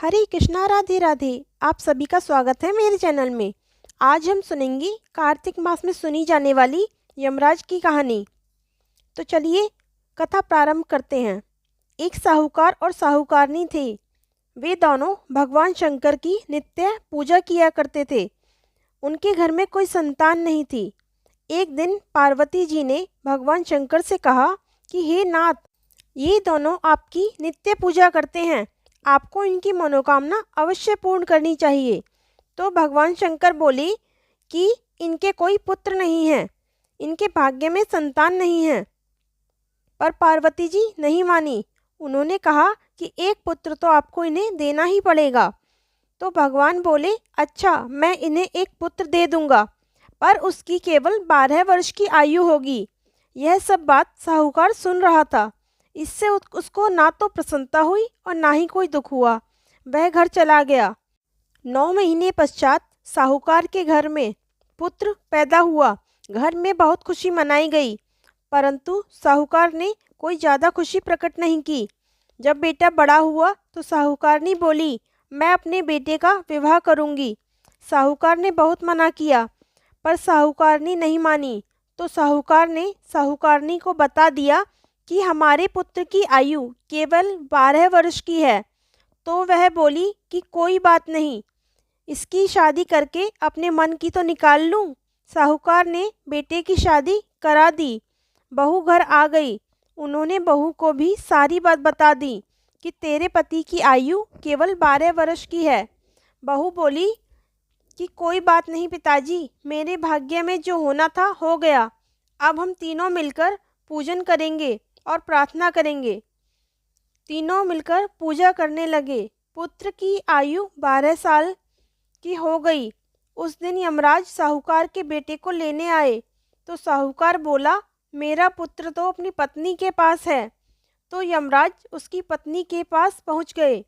हरे कृष्णा, राधे राधे। आप सभी का स्वागत है मेरे चैनल में। आज हम सुनेंगे कार्तिक मास में सुनी जाने वाली यमराज की कहानी। तो चलिए कथा प्रारंभ करते हैं। एक साहूकार और साहूकारनी थे। वे दोनों भगवान शंकर की नित्य पूजा किया करते थे। उनके घर में कोई संतान नहीं थी। एक दिन पार्वती जी ने भगवान शंकर से कहा कि हे नाथ, ये दोनों आपकी नित्य पूजा करते हैं, आपको इनकी मनोकामना अवश्य पूर्ण करनी चाहिए। तो भगवान शंकर बोले कि इनके कोई पुत्र नहीं है, इनके भाग्य में संतान नहीं है। पर पार्वती जी नहीं मानी। उन्होंने कहा कि एक पुत्र तो आपको इन्हें देना ही पड़ेगा। तो भगवान बोले, अच्छा, मैं इन्हें एक पुत्र दे दूंगा, पर उसकी केवल 12 वर्ष की आयु होगी। यह सब बात साहूकार सुन रहा था। इससे उसको ना तो प्रसन्नता हुई और ना ही कोई दुख हुआ। वह घर चला गया। 9 महीने पश्चात साहूकार के घर में पुत्र पैदा हुआ। घर में बहुत खुशी मनाई गई, परंतु साहूकार ने कोई ज़्यादा खुशी प्रकट नहीं की। जब बेटा बड़ा हुआ तो साहूकारनी बोली, मैं अपने बेटे का विवाह करूंगी। साहूकार ने बहुत मना किया, पर साहूकारनी नहीं मानी। तो साहूकार ने साहूकारनी को बता दिया कि हमारे पुत्र की आयु केवल 12 वर्ष की है। तो वह बोली कि कोई बात नहीं, इसकी शादी करके अपने मन की तो निकाल लूं। साहूकार ने बेटे की शादी करा दी। बहू घर आ गई। उन्होंने बहू को भी सारी बात बता दी कि तेरे पति की आयु केवल 12 वर्ष की है। बहू बोली कि कोई बात नहीं पिताजी, मेरे भाग्य में जो होना था हो गया। अब हम तीनों मिलकर पूजन करेंगे और प्रार्थना करेंगे। तीनों मिलकर पूजा करने लगे। पुत्र की आयु 12 साल की हो गई। उस दिन यमराज साहूकार के बेटे को लेने आए। तो साहूकार बोला, मेरा पुत्र तो अपनी पत्नी के पास है। तो यमराज उसकी पत्नी के पास पहुंच गए।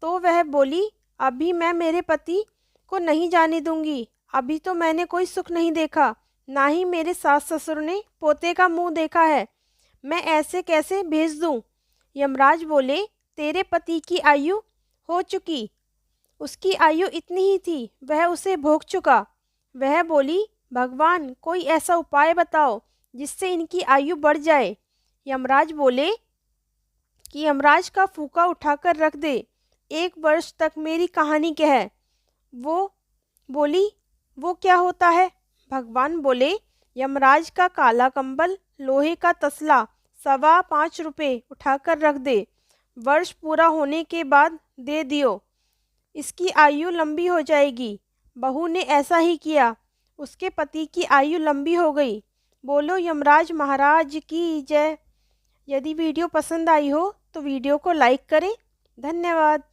तो वह बोली, अभी मैं मेरे पति को नहीं जाने दूंगी। अभी तो मैंने कोई सुख नहीं देखा, ना ही मेरे सास ससुर ने पोते का मुंह देखा है। मैं ऐसे कैसे भेज दूं? यमराज बोले, तेरे पति की आयु हो चुकी। उसकी आयु इतनी ही थी, वह उसे भोग चुका। वह बोली, भगवान, कोई ऐसा उपाय बताओ जिससे इनकी आयु बढ़ जाए। यमराज बोले कि यमराज का फूका उठाकर रख दे, 1 वर्ष तक मेरी कहानी कह। वो बोली, वो क्या होता है? भगवान बोले, यमराज का काला कंबल, लोहे का तसला 5.25 रुपये उठाकर रख दे। वर्ष पूरा होने के बाद दे दियो, इसकी आयु लंबी हो जाएगी। बहू ने ऐसा ही किया। उसके पति की आयु लंबी हो गई। बोलो यमराज महाराज की जय। यदि वीडियो पसंद आई हो तो वीडियो को लाइक करें। धन्यवाद।